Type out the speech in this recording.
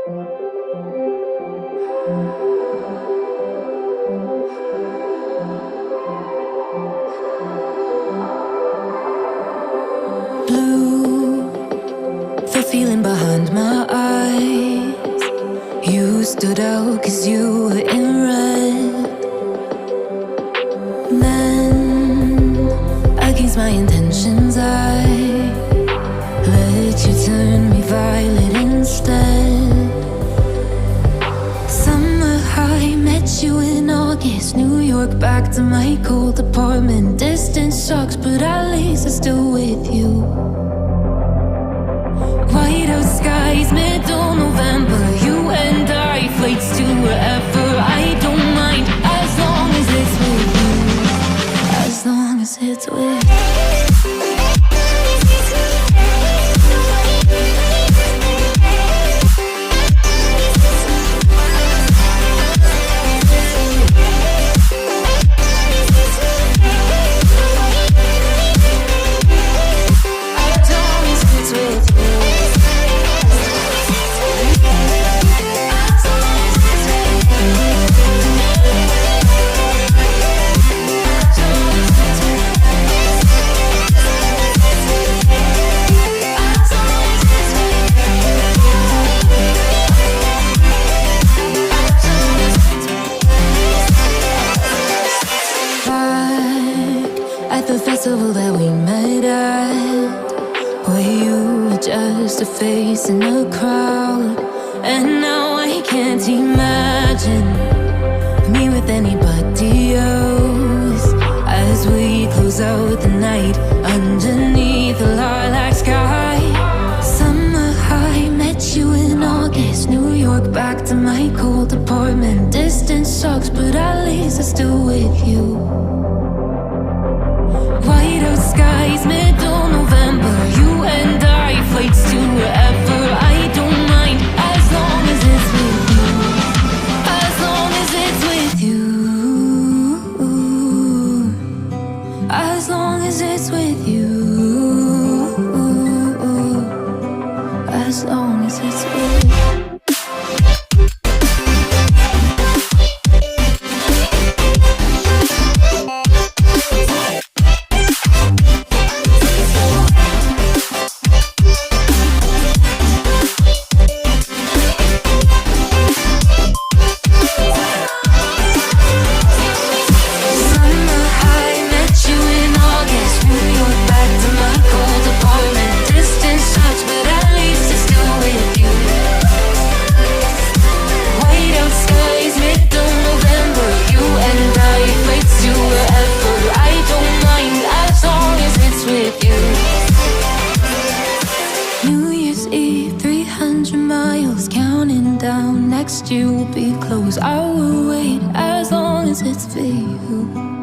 Blue, the feeling behind my eyes. You stood out 'cause you were in red. Then, against my intentions, I let you turn me violet instead. Summer high, met you in August. New York, back to my cold apartment. Distance sucks, but at least I'm still with you. White out skies, middle November. You and I, flights to wherever. I don't mind, as long as it's with you. As long as it's with you. At the festival that we met at, where you were just a face in a crowd. And now I can't imagine me with anybody else. As we close out the night underneath the lilac sky. Summer high, met you in August. New York, back to my cold apartment. Distance sucks, but at least I'm still with you. White out skies, middle November. You and I, flights to wherever. I don't mind, as long as it's with you. As long as it's with you. As long as it's with you. As long as it's with you. New Year's Eve, 300 miles, counting down. Next year will be close. I will wait as long as it's for you.